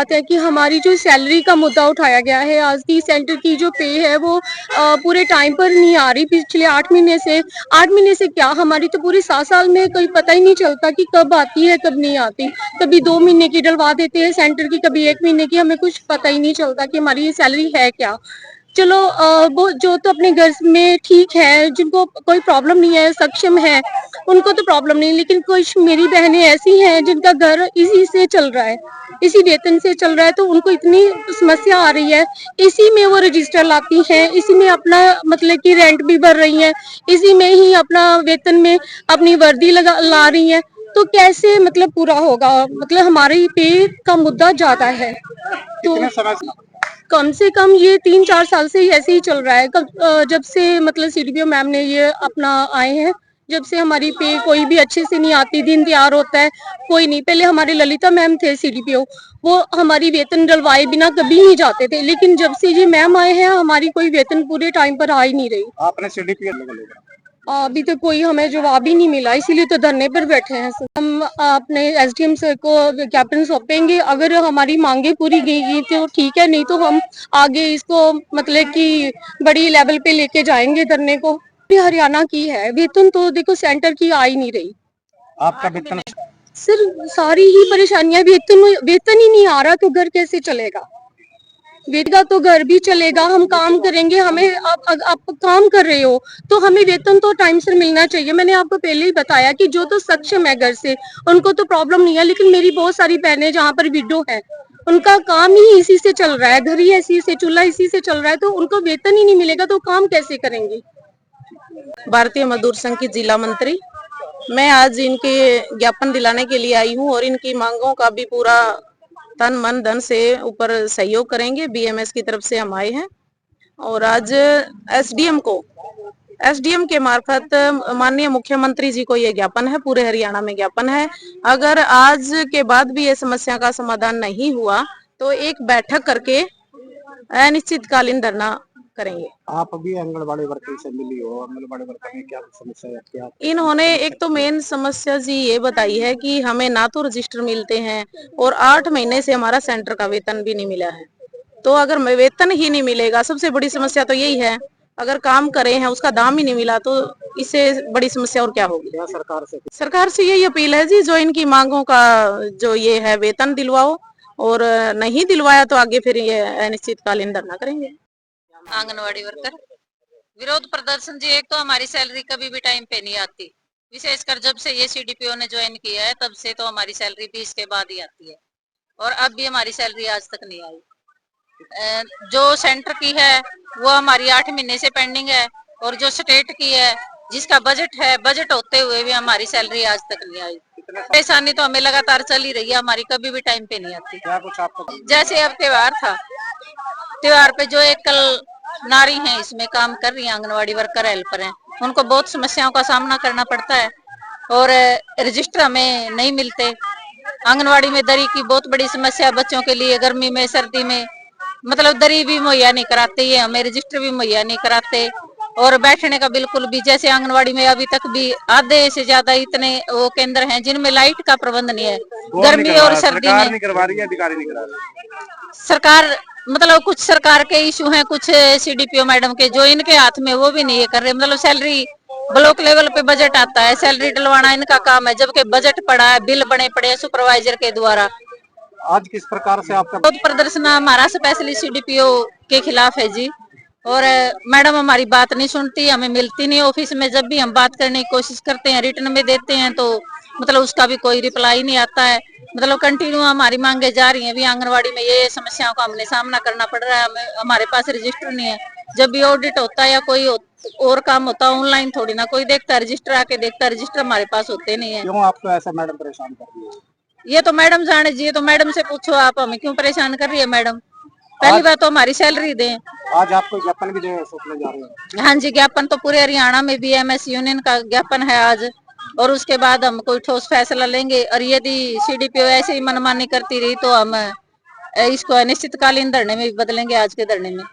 बात है कि हमारी जो सैलरी का मुद्दा उठाया गया है, आज दी सेंटर की जो पे है वो पूरे टाइम पर नहीं आ रही पिछले 8 महीने से। 8 महीने से क्या, हमारी तो पूरी 7 साल में कोई पता ही नहीं चलता कि कब आती है कब नहीं आती। कभी 2 महीने की डलवा देते हैं सेंटर की, कभी 1 महीने की, हमें कुछ पता ही नहीं चलता कि हमारी ये सैलरी है क्या। चलो वो जो तो अपने घर में ठीक है, जिनको कोई प्रॉब्लम नहीं है, सक्षम है, उनको तो प्रॉब्लम नहीं, लेकिन कुछ मेरी बहनें ऐसी हैं जिनका घर इसी से चल रहा है, इसी वेतन से चल रहा है, तो उनको इतनी समस्या आ रही है। इसी में वो रजिस्टर लाती हैं, इसी में अपना मतलब कि रेंट भी भर रही हैं, इसी में ही अपना वेतन में अपनी वर्दी ला रही हैं। तो कैसे मतलब पूरा होगा, मतलब हमारे पे का मुद्दा ज्यादा है। तो कम से कम ये 3-4 साल से ही ऐसे ही चल रहा है। जब से मतलब सीडीपीओ मैम ने ये अपना आए हैं, जब से हमारी पे कोई भी अच्छे से नहीं आती, दिन तैयार होता है कोई नहीं। पहले हमारे ललिता मैम थे सीडीपीओ, वो हमारी वेतन डलवाए बिना कभी नहीं जाते थे, लेकिन जब से ये मैम आए हैं हमारी कोई वेतन पूरे टाइम पर आ ही नहीं रही। आपने सीडीपीओ अभी तक कोई हमें जवाब ही नहीं मिला, इसीलिए तो धरने पर बैठे हैं सर। हम अपने एसडीएम सर को विज्ञापन सौंपेंगे, अगर हमारी मांगे पूरी गई तो ठीक है, नहीं तो हम आगे इसको मतलब कि बड़ी लेवल पे लेके जाएंगे धरने को। हरियाणा की है, वेतन तो देखो सेंटर की आ ही नहीं रही। आपका वेतन सर सारी ही परेशानियां, वेतन ही नहीं आ रहा तो घर कैसे चलेगा। वेतन तो घर भी चलेगा, हम काम करेंगे, हमें आप काम कर रहे हो तो हमें वेतन तो टाइम से मिलना चाहिए। मैंने आपको पहले ही बताया कि जो तो सक्षम है घर से उनको तो प्रॉब्लम नहीं है, लेकिन मेरी बहुत सारी बहनें जहाँ पर विडो है, उनका काम ही इसी से चल रहा है, घर ही इसी से, चूल्हा इसी से चल रहा है, तो उनको वेतन ही नहीं मिलेगा तो काम कैसे करेंगे। भारतीय मजदूर संघ की जिला मंत्री, मैं आज इनके ज्ञापन दिलाने के लिए आई हूँ और इनकी मांगों का भी पूरा तन मन धन से ऊपर सहयोग करेंगे। बीएमएस की तरफ से हम आए हैं और आज एसडीएम के मार्फत माननीय मुख्यमंत्री जी को ये ज्ञापन है, पूरे हरियाणा में ज्ञापन है। अगर आज के बाद भी ये समस्या का समाधान नहीं हुआ तो एक बैठक करके अनिश्चितकालीन धरना करेंगे। आप अभी आंगनबाड़ी वर्कर से मिली हो, आंगनबाड़ी वर्कर में क्या समस्या है क्या? इन्होंने एक तो मेन समस्या जी ये बताई है कि हमें ना तो रजिस्टर मिलते हैं और 8 महीने से हमारा सेंटर का वेतन भी नहीं मिला है। तो अगर वेतन ही नहीं मिलेगा, सबसे बड़ी समस्या तो यही है, अगर काम करे हैं उसका दाम ही नहीं मिला तो इससे बड़ी समस्या और क्या होगी। सरकार से यही अपील है जी, जो इनकी मांगों का जो ये है वेतन दिलवाओ, और नहीं दिलवाया तो आगे फिर ये अनिश्चितकालीन धरना करेंगे। आंगनवाड़ी वर्कर विरोध प्रदर्शन जी, एक तो हमारी सैलरी कभी भी टाइम पे नहीं आती, विशेषकर जब से ये सीडीपीओ ने ज्वाइन किया है तब से तो हमारी सैलरी 20 के बाद ही आती है और अब भी हमारी सैलरी आज तक नहीं आई। जो सेंटर की है वो हमारी 8 महीने से पेंडिंग है और जो स्टेट की है जिसका बजट है, बजट होते हुए भी हमारी सैलरी आज तक नहीं आई। परेशानी तो हमें लगातार चल ही रही है, हमारी कभी भी टाइम पे नहीं आती। क्या कुछ आपको जैसे अब त्योहार था, त्योहार पे जो एक कल नारी हैं इसमें काम कर रही है, आंगनवाड़ी वर्कर हेल्पर हैं, उनको बहुत समस्याओं का सामना करना पड़ता है और रजिस्टर हमें नहीं मिलते। आंगनवाड़ी में दरी की बहुत बड़ी समस्या है बच्चों के लिए, गर्मी में सर्दी में मतलब दरी भी मुहैया नहीं कराते, ये हमें रजिस्टर भी मुहैया नहीं कराते और बैठने का बिल्कुल भी, जैसे आंगनवाड़ी में अभी तक भी आधे से ज्यादा इतने वो केंद्र हैं जिनमें लाइट का प्रबंध नहीं है, गर्मी और सर्दी में। नहीं करवा रही है, अधिकारी नहीं करा रही सरकार मतलब कुछ सरकार के इशू हैं, कुछ सीडीपीओ मैडम के जो इनके हाथ में वो भी नहीं कर रहे। मतलब सैलरी ब्लॉक लेवल पे बजट आता है, सैलरी डलवाना इनका काम है, जबकि बजट पड़ा है, बिल बने पड़े हैं सुपरवाइजर के द्वारा। आज किस प्रकार से आपका विरोध प्रदर्शन हमारा स्पेशली सीडीपीओ के खिलाफ है जी, और मैडम हमारी बात नहीं सुनती, हमें मिलती नहीं ऑफिस में, जब भी हम बात करने की कोशिश करते हैं, रिटर्न में देते हैं तो मतलब उसका भी कोई रिप्लाई नहीं आता है। मतलब कंटिन्यू हमारी मांगे जा रही हैं, भी आंगनवाड़ी में ये समस्याओं का हमने सामना करना पड़ रहा है, हमारे पास रजिस्टर नहीं है, जब भी ऑडिट होता है या कोई और काम होता है ऑनलाइन थोड़ी ना कोई देखता है, रजिस्टर आके देखता है, रजिस्टर हमारे पास होते नहीं है। क्यों आपको ऐसा मैडम परेशान कर रही है? ये तो मैडम जाने जी, ये तो मैडम से पूछो आप, हमें क्यों परेशान कर रही है मैडम। पहली बात तो हमारी सैलरी दें। आज आपको ज्ञापन भी सौंपने जा रहे हैं? हाँ जी, ज्ञापन तो पूरे हरियाणा में बीएमएस यूनियन का ज्ञापन है आज, और उसके बाद हम कोई ठोस फैसला लेंगे, और यदि सीडीपीओ ऐसे ही मनमानी करती रही तो हम इसको अनिश्चितकालीन धरने में बदलेंगे आज के धरने में।